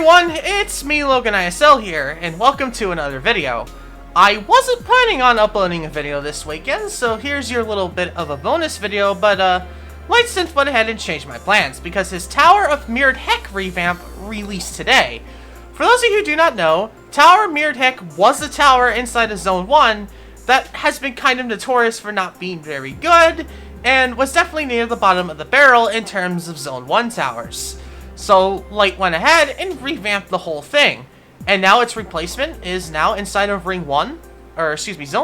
everyone, it's me, Logan ISL here, and welcome to another video. I wasn't planning on uploading a video this weekend, so here's your little bit of a bonus video, but Lightsynth went ahead and changed my plans, because his Tower of Mirrored Hecc revamp released today. For those of you who do not know, Tower of Mirrored Hecc was the tower inside of Zone 1 that has been kind of notorious for not being very good, and was definitely near the bottom of the barrel in terms of Zone 1 towers. So Light went ahead and revamped the whole thing, and now its replacement is now inside of Zone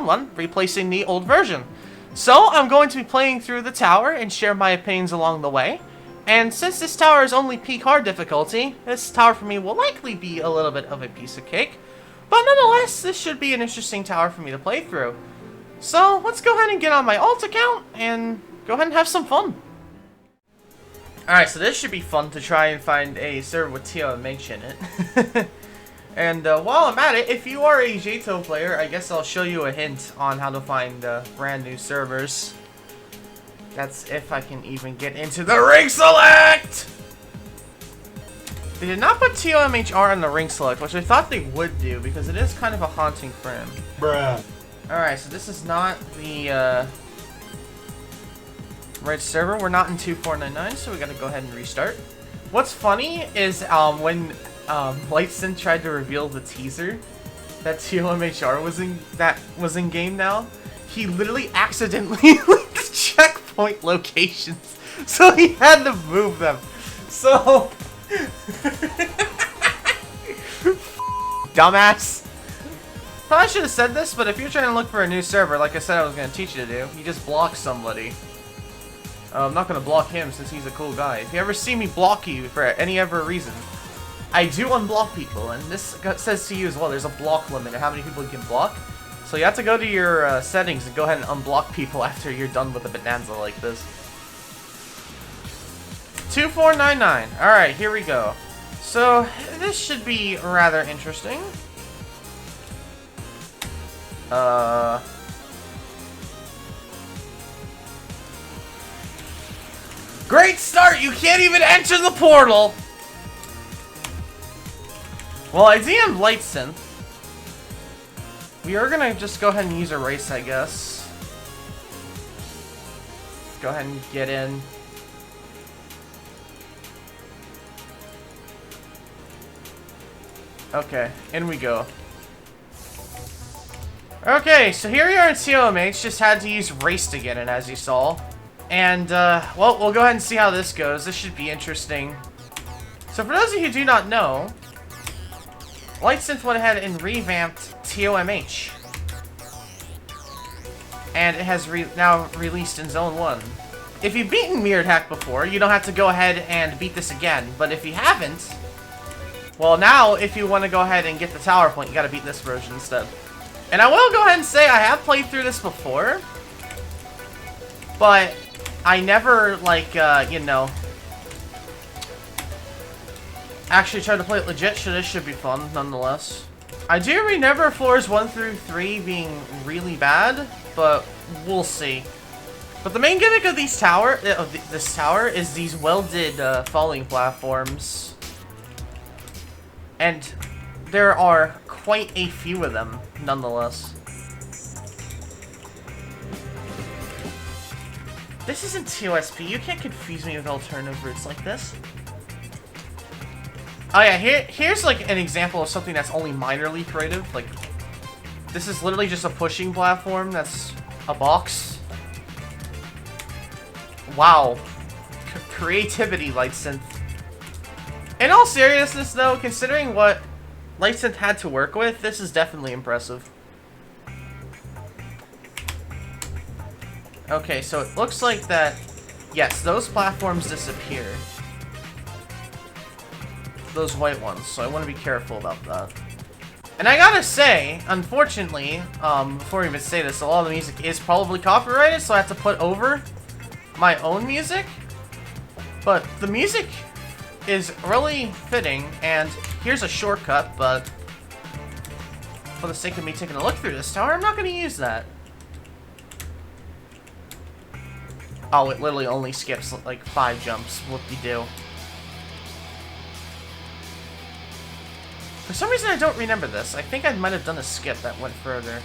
1, replacing the old version. So I'm going to be playing through the tower and share my opinions along the way. And since this tower is only peak hard difficulty, this tower for me will likely be a little bit of a piece of cake. But nonetheless, this should be an interesting tower for me to play through. So let's go ahead and get on my alt account and go ahead and have some fun. Alright, so this should be fun to try and find a server with ToMH in it. And while I'm at it, if you are a JTO player, I guess I'll show you a hint on how to find brand new servers. That's if I can even get into the ring select! They did not put ToMHR on the ring select, which I thought they would do, because it is kind of a haunting for him. Bruh. Alright, so this is not the right server. We're not in 2499, so we gotta go ahead and restart. What's funny is when Lightsynth tried to reveal the teaser that ToMHR was in game now, he literally accidentally linked checkpoint locations, so he had to move them. So dumbass. Probably should have said this, but if you're trying to look for a new server, like I said I was going to teach you to do, you just block somebody. I'm not going to block him since he's a cool guy. If you ever see me block you for any ever reason, I do unblock people, and this says to you as well, there's a block limit of how many people you can block. So you have to go to your settings and go ahead and unblock people after you're done with a bonanza like this. 2499. Alright, here we go. So, this should be rather interesting. Great start! You can't even enter the portal! Well, I DM'd Lightsynth. We are gonna just go ahead and use a race, I guess. Go ahead and get in. Okay, in we go. Okay, so here we are in ToMH, just had to use race to get in, as you saw. And, well, we'll go ahead and see how this goes. This should be interesting. So for those of you who do not know, Lightsynth went ahead and revamped ToMH. And it has now released in Zone 1. If you've beaten Mirrored Hecc before, you don't have to go ahead and beat this again. But if you haven't, well now, if you want to go ahead and get the tower point, you gotta beat this version instead. And I will go ahead and say, I have played through this before. But I never, like, you know, actually tried to play it legit, so this should be fun, nonetheless. I do remember floors 1 through 3 being really bad, but we'll see. But the main gimmick of this tower is these welded falling platforms. And there are quite a few of them, nonetheless. This isn't TOSP. You can't confuse me with alternative routes like this. Oh yeah, here's like an example of something that's only minorly creative. Like, this is literally just a pushing platform that's a box. Wow. Creativity, Lightsynth. In all seriousness though, considering what Lightsynth had to work with, this is definitely impressive. Okay, so it looks like that, yes, those platforms disappear. Those white ones, so I want to be careful about that. And I gotta say, unfortunately, before we even say this, a lot of the music is probably copyrighted, so I have to put over my own music. But the music is really fitting, and here's a shortcut, but for the sake of me taking a look through this tower, I'm not going to use that. Oh, it literally only skips like 5 jumps. Whoop-de-doo. For some reason, I don't remember this. I think I might have done a skip that went further.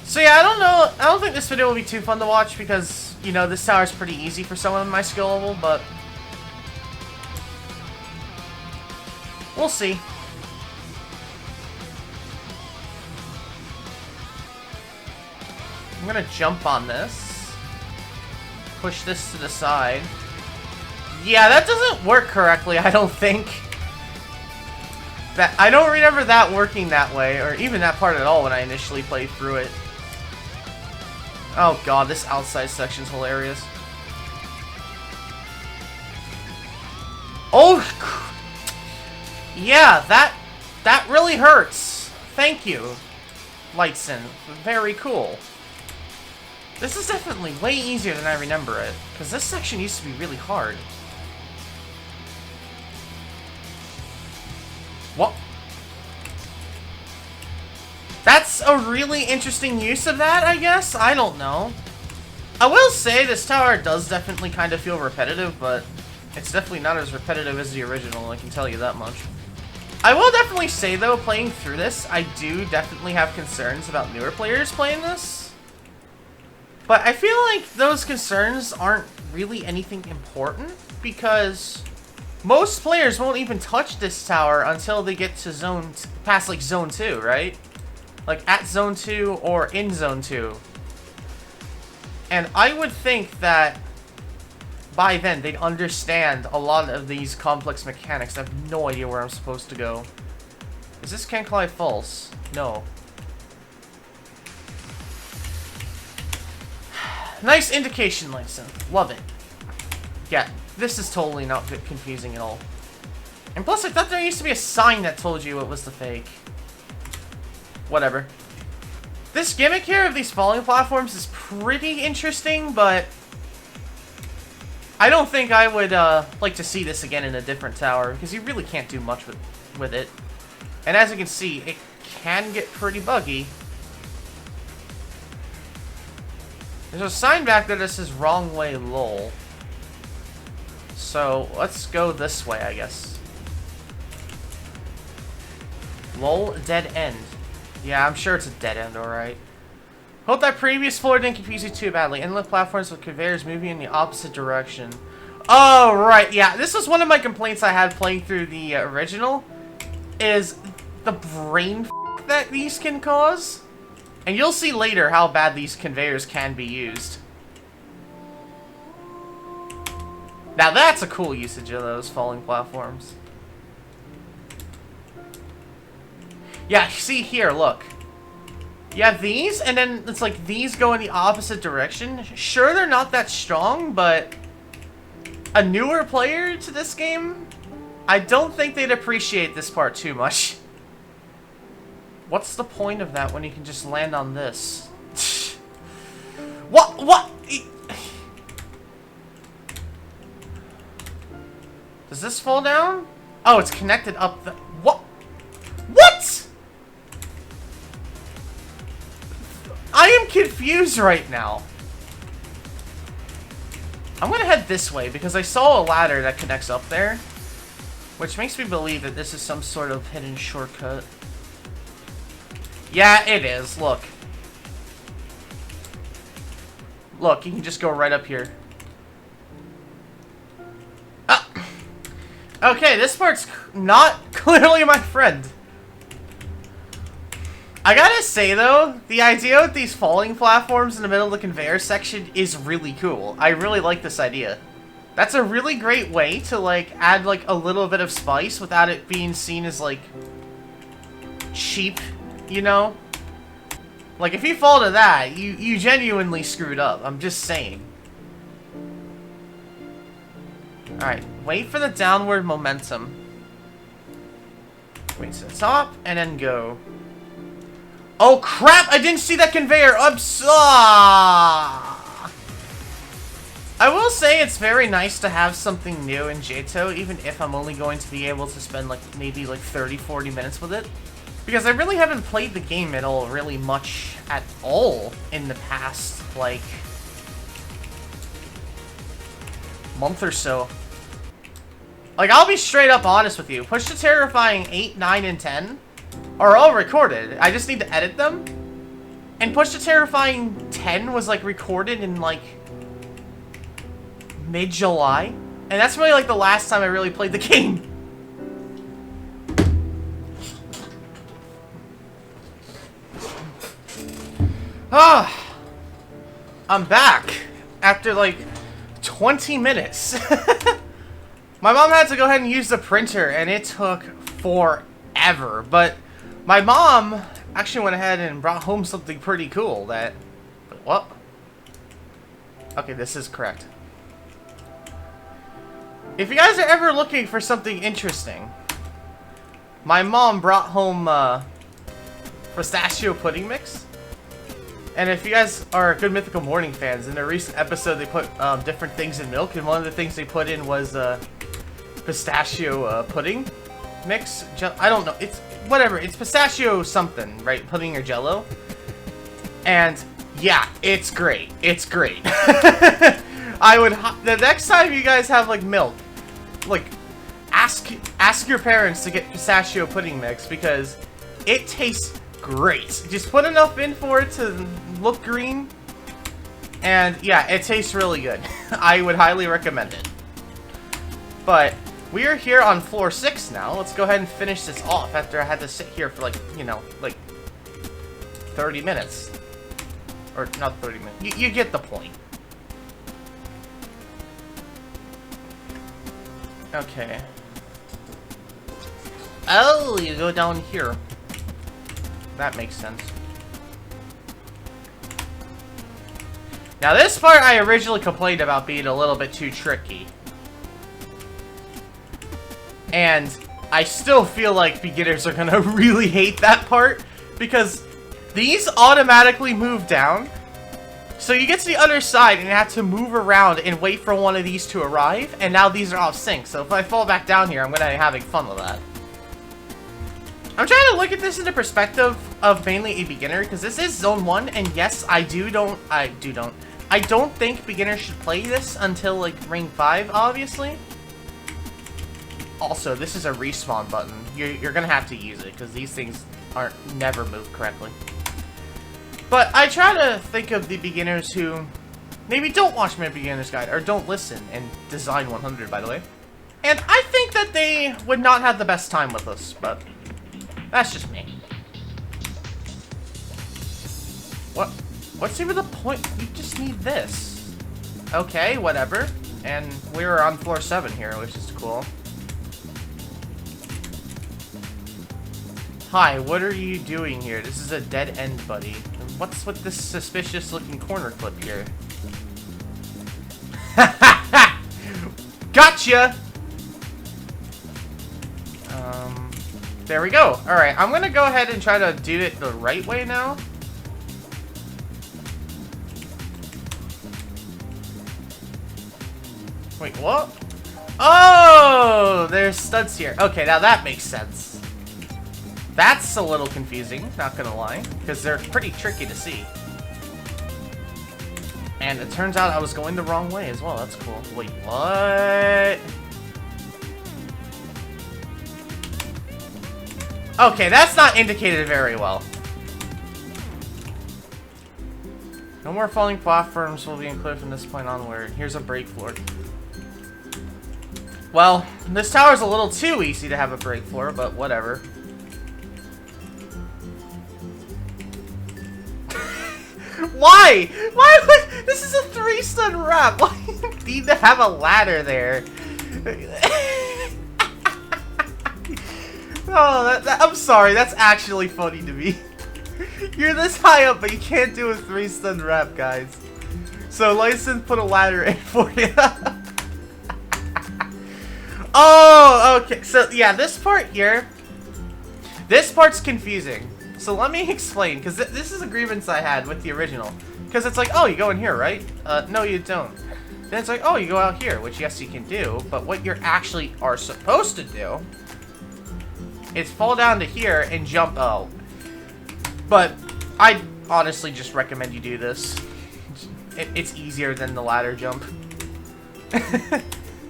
So yeah, I don't know. I don't think this video will be too fun to watch because, you know, this tower is pretty easy for someone in my skill level, but we'll see. I'm gonna jump on this. Push this to the side. Yeah, that doesn't work correctly, I don't think. I don't remember that working that way, or even that part at all when I initially played through it. Oh god, this outside section's hilarious. Oh! Yeah, that really hurts. Thank you, Lightson. Very cool. This is definitely way easier than I remember it, because this section used to be really hard. What? That's a really interesting use of that, I guess? I don't know. I will say this tower does definitely kind of feel repetitive, but it's definitely not as repetitive as the original, I can tell you that much. I will definitely say, though, playing through this, I do definitely have concerns about newer players playing this. But I feel like those concerns aren't really anything important, because most players won't even touch this tower until they get to past like zone 2, right? Like at zone 2 or in zone 2. And I would think that by then they'd understand a lot of these complex mechanics. I have no idea where I'm supposed to go. Is this Kenkai false? No. Nice indication, Langston. Love it. Yeah, this is totally not confusing at all. And plus, I thought there used to be a sign that told you it was the fake. Whatever. This gimmick here of these falling platforms is pretty interesting, but I don't think I would like to see this again in a different tower, because you really can't do much with it. And as you can see, it can get pretty buggy. There's a sign back there that says wrong way, lol. So, let's go this way, I guess. Lol, dead end. Yeah, I'm sure it's a dead end, alright. Hope that previous floor didn't confuse you too badly. Inlet platforms with conveyors moving in the opposite direction. Oh, right, yeah. This was one of my complaints I had playing through the original. Is the brain f that these can cause. And you'll see later how bad these conveyors can be used. Now that's a cool usage of those falling platforms. Yeah, see here, look. You have these, and then it's like these go in the opposite direction. Sure, they're not that strong, but a newer player to this game, I don't think they'd appreciate this part too much. What's the point of that when you can just land on this? What? Does this fall down? Oh, it's connected up the... What? What? I am confused right now. I'm gonna head this way because I saw a ladder that connects up there, which makes me believe that this is some sort of hidden shortcut. Yeah, it is. Look. Look, you can just go right up here. Ah. Okay, this part's not clearly my friend. I gotta say, though, the idea with these falling platforms in the middle of the conveyor section is really cool. I really like this idea. That's a really great way to, like, add, like, a little bit of spice without it being seen as, like, cheap, you know? Like, if you fall to that, you genuinely screwed up. I'm just saying. Alright, wait for the downward momentum. Wait to the top, and then go. Oh crap! I didn't see that conveyor! I will say it's very nice to have something new in Jato, even if I'm only going to be able to spend like maybe like 30-40 minutes with it. Because I really haven't played the game at all really much at all in the past, like, month or so. Like, I'll be straight up honest with you. Push to Terrifying 8, 9, and 10 are all recorded. I just need to edit them. And Push to Terrifying 10 was, like, recorded in, like, mid-July. And that's really, like, the last time I really played the game. Ah, I'm back after, like, 20 minutes. My mom had to go ahead and use the printer, and it took forever. But my mom actually went ahead and brought home something pretty cool that... What? Okay, this is correct. If you guys are ever looking for something interesting, my mom brought home pistachio pudding mix. And if you guys are good Mythical Morning fans, in a recent episode they put different things in milk, and one of the things they put in was pistachio pudding mix. I don't know. It's whatever. It's pistachio something, right? Pudding or jello. And yeah, it's great. It's great. I would the next time you guys have like milk, like ask your parents to get pistachio pudding mix because it tastes great. Just put enough in for it to look green. And yeah, it tastes really good. I would highly recommend it. But we are here on floor 6 now. Let's go ahead and finish this off after I had to sit here for like, you know, like 30 minutes. Or not 30 minutes. You get the point. Okay. Oh, you go down here. That makes sense. Now this part I originally complained about being a little bit too tricky. And I still feel like beginners are gonna really hate that part because these automatically move down. So you get to the other side and you have to move around and wait for one of these to arrive, and now these are off sync. So if I fall back down here, I'm gonna be having fun with that. I'm trying to look at this in the perspective of mainly a beginner, because this is Zone 1, and yes, I don't think beginners should play this until, like, Ring 5, obviously. Also, this is a respawn button. You're gonna have to use it, because these things never move correctly. But I try to think of the beginners who maybe don't watch my beginner's guide, or don't listen, and Design 100, by the way. And I think that they would not have the best time with us, but that's just me. What's even the point? You just need this. Okay, whatever. And we're on floor 7 here, which is cool. Hi, what are you doing here? This is a dead end, buddy. What's with this suspicious looking corner clip here? Gotcha! There we go. Alright, I'm gonna go ahead and try to do it the right way now. Wait, what? Oh! There's studs here. Okay, now that makes sense. That's a little confusing, not gonna lie, because they're pretty tricky to see. And it turns out I was going the wrong way as well. That's cool. Wait, what? Okay, that's not indicated very well. No more falling platforms will be included from this point onward. Here's a break floor. Well, this tower's a little too easy to have a break floor, but whatever. Why? Why would... This is a 3-stun wrap. Why do you need to have a ladder there? Oh, I'm sorry. That's actually funny to me. You're this high up, but you can't do a 3-stun wrap, guys. So, License put a ladder in for you. Oh, okay. So, yeah, this part here. This part's confusing. So let me explain, because this is a grievance I had with the original. Because it's like, oh, you go in here, right? No, you don't. Then it's like, oh, you go out here, which yes, you can do. But what you actually are supposed to do is fall down to here and jump out. But I honestly just recommend you do this. It's easier than the ladder jump.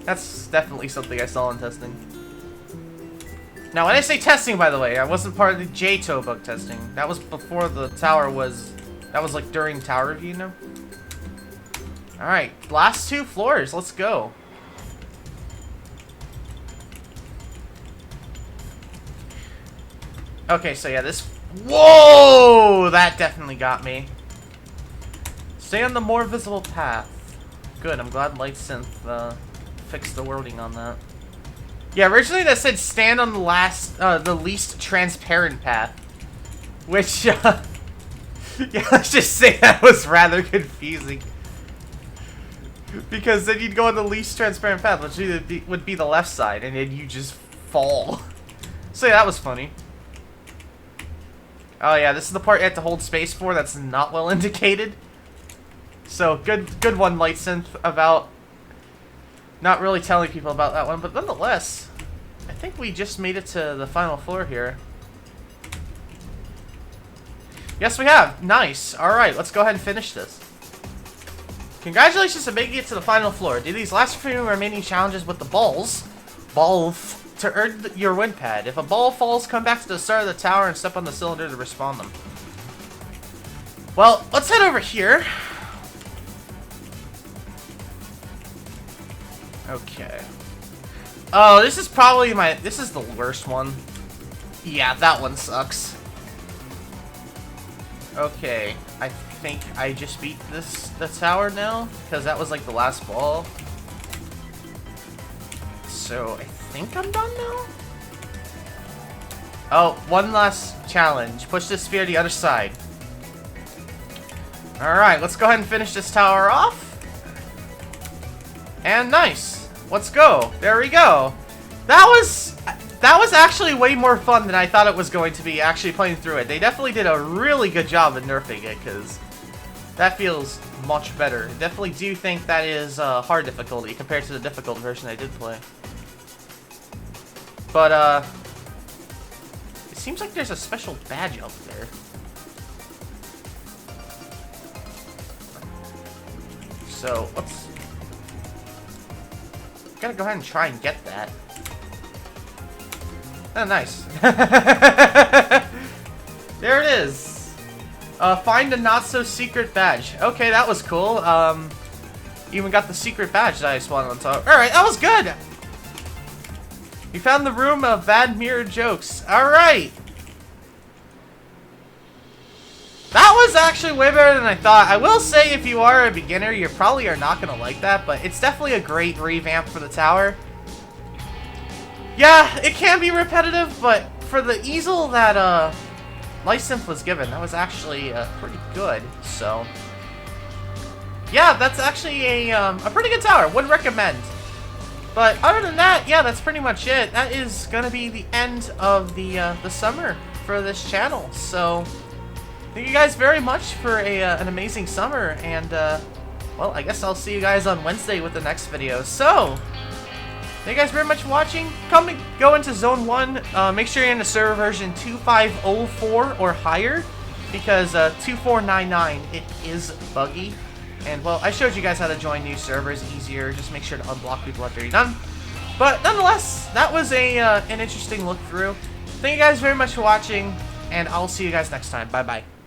That's definitely something I saw in testing. Now, when I say testing, by the way, I wasn't part of the JTO bug testing. That was before the tower was... That was like during tower review, you know? Alright, last 2 floors. Let's go. Okay, so yeah, this... Whoa! That definitely got me. Stay on the more visible path. Good, I'm glad LightSynth fixed the wording on that. Yeah, originally that said stand on the least transparent path. Which, yeah, let's just say that was rather confusing. Because then you'd go on the least transparent path, which would be the left side, and then you just fall. So yeah, that was funny. Oh yeah, this is the part you have to hold space for that's not well indicated. So, good one, LightSynth, about not really telling people about that one, but nonetheless, I think we just made it to the final floor here. Yes, we have. Nice. Alright, let's go ahead and finish this. Congratulations on making it to the final floor. Do these last few remaining challenges with the balls to earn your win pad. If a ball falls, come back to the start of the tower and step on the cylinder to respawn them. Well, let's head over here. Okay. Oh, this is probably this is the worst one. Yeah, that one sucks. Okay, I think I just beat the tower now, because that was like the last ball. So, I think I'm done now? Oh, one last challenge. Push the sphere to the other side. Alright, let's go ahead and finish this tower off. And nice. Let's go. There we go. That was actually way more fun than I thought it was going to be, actually playing through it. They definitely did a really good job at nerfing it, because that feels much better. I definitely do think that is hard difficulty compared to the difficult version I did play. But, it seems like there's a special badge up there. So, let's... Gotta go ahead and try and get that. Oh, nice. There it is. Find a not-so-secret badge. Okay, that was cool. Even got the secret badge that I spawned on top. Alright, that was good! You found the room of bad mirror jokes. Alright! That was actually way better than I thought. I will say, if you are a beginner, you probably are not going to like that, but it's definitely a great revamp for the tower. Yeah, it can be repetitive, but for the easel that LightSynth was given, that was actually pretty good. So, yeah, that's actually a pretty good tower. Would recommend. But other than that, yeah, that's pretty much it. That is going to be the end of the summer for this channel. So, thank you guys very much for an amazing summer, and, well, I guess I'll see you guys on Wednesday with the next video. So, thank you guys very much for watching. Go into Zone 1. Make sure you're in the server version 2504 or higher, because 2499, it is buggy. And, well, I showed you guys how to join new servers easier. Just make sure to unblock people after you're done. But, nonetheless, that was an interesting look through. Thank you guys very much for watching, and I'll see you guys next time. Bye-bye.